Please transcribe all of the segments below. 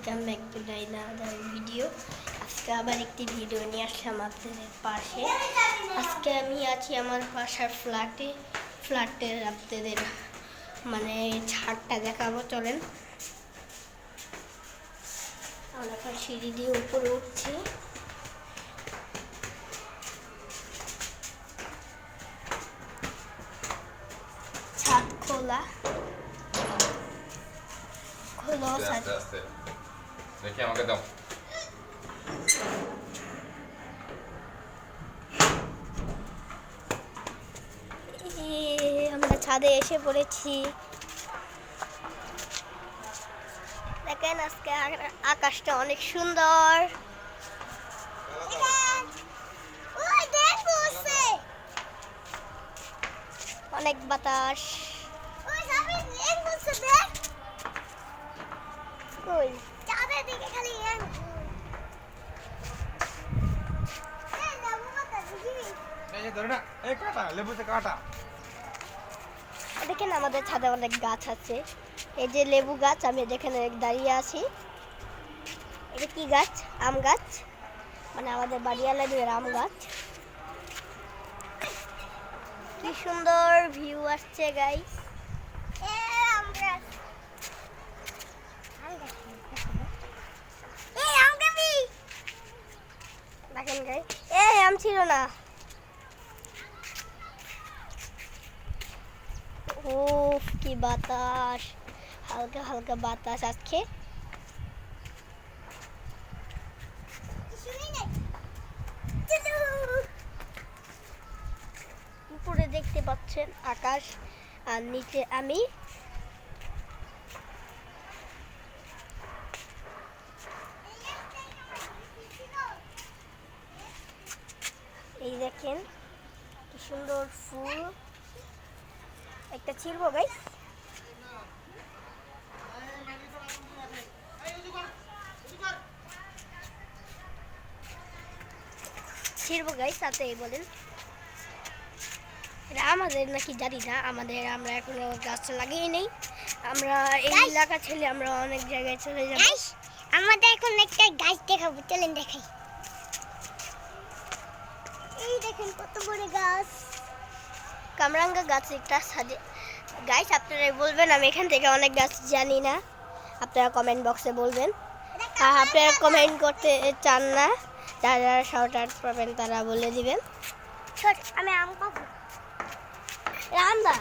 Welcome back to another video. আজকে আবার একটি ভিডিও নিয়ে আসলাম আপনাদের পাশে। আজকে আমি আছি আমার বাসার ফ্ল্যাটের আপনাদের মানে ছাদটা দেখাবো। চলেন, আমরা এখন সিঁড়ি দিয়ে উপরে উঠছি। ছাদ খোলা দেখি আমাকে দাও। আমরা ছাদে এসে পড়েছি। দেখেন আজকে আকাশটা অনেক সুন্দর। অনেক বাতাস। দেখেন আমাদের ছাদে অনেক গাছ আছে। এই যে লেবু গাছ, আমি যেখানে দাঁড়িয়ে আছি। এটা কি গাছ? আম গাছ, মানে আমাদের বাড়িওয়ালাদের আম গাছ। কি সুন্দর ভিউ আসছে গাইস। দেখেন গাইস, আম ছিল না। ও কি বাতাস, হালকা হালকা বাতাস আজকে। উপরে দেখতে পাচ্ছেন আকাশ, আর নিচে আমি। এই দেখেন কি সুন্দর ফুল। একটা ছিড়বো গাইস। ছিড়বো গাইস, সাথে বলেন এটা আমাদের নাকি জানি না। আমরা এখনো গাছ লাগিয়ে নেই। আমরা এই এলাকা ছেলে আমরা অনেক জায়গায় চলে যাব। আমাদের এখন একটা গাছ দেখাবো, চলেন দেখাই। এই দেখেন কত বড় গাছ, কামরাঙ্গা গাছ একটা সাজে। গাইস আপনারা বলবেন, আমি এখান থেকে অনেক গাছ জানি না, আপনারা কমেন্ট বক্সে বলবেন। আর আপনারা কমেন্ট করতে চান না, যারা যারা শাউট আউট পাবেন তারা বলে দিবেন। আমি আম পাবো রামদা।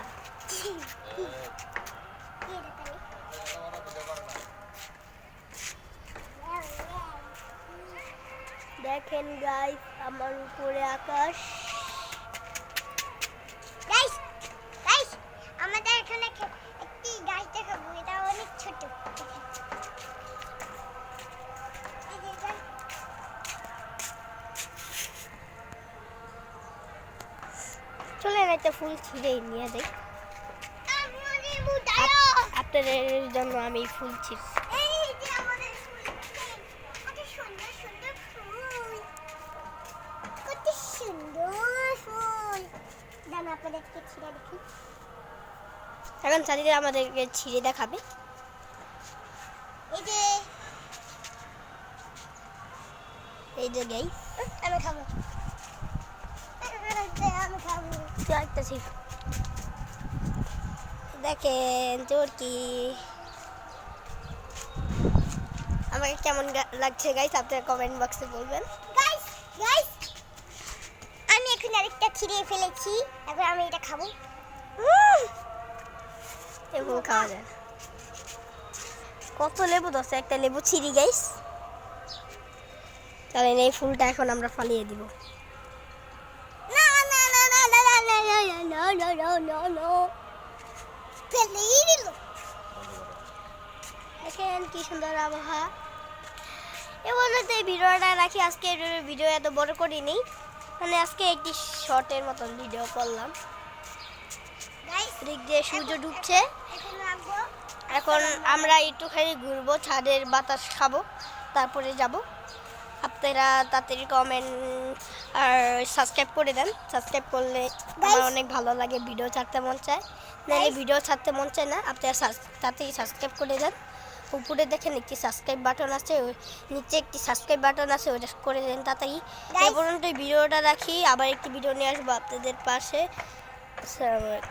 দেখেন গাইস আমার উপরে আকাশ। গাইস গাইস আমাদের এখানে একটি গাছ দেখাবো, এটা অনেক ছোট। চলেন একটা ফুল ছিঁড়ে নিয়ে যাই। আপনাদের জন্য আমি ফুল ছিঁড়ছি। এখন চারিদিকে আমাদেরকে ছিঁড়ে দেখাবে। এই যে গাইস আমি খাবো, একটা ছিল। দেখেন চোরকি আমাকে কেমন লাগছে গাইস, আপনারা কমেন্ট বক্সে বলবেন। গাইস গাইস আমি এখন আরেকটা ছিঁড়ে ফেলেছি, এখন আমি এটা খাবো। লেবু খাওয়া যায়। কত লেবু ধরছে, একটা লেবু ছিঁড়ি গাইস। চলেন এই ফুলটা এখন আমরা ফালিয়ে দিব। দেখেন কি সুন্দর আবহাওয়া। এবার এই ভিডিওটা রাখি। আজকে ভিডিও এত বড় করিনি, মানে আজকে একটি শর্টের মতন ভিডিও করলাম। দিক দিয়ে সূর্য ডুবছে। এখন আমরা একটুখানি ঘুরবো, ছাদের বাতাস খাবো, তারপরে যাব। আপনারা তাড়াতাড়ি কমেন্ট আর সাবস্ক্রাইব করে দেন। সাবস্ক্রাইব করলে আমার অনেক ভালো লাগে, ভিডিও ছাড়তে মন চায়। নাহলে ভিডিও ছাড়তে মন চায় না। আপনারা তাড়াতাড়ি সাবস্ক্রাইব করে দেন। উপরে দেখেন একটি সাবস্ক্রাইব বাটন আছে, ওই নিচে একটি সাবস্ক্রাইব বাটন আছে, ওইটা করে দেন তাড়াতাড়ি। এই পর্যন্ত ভিডিওটা রাখি, আবার একটি ভিডিও নিয়ে আসবো আপনাদের পাশে। আসসালামু আলাইকুম।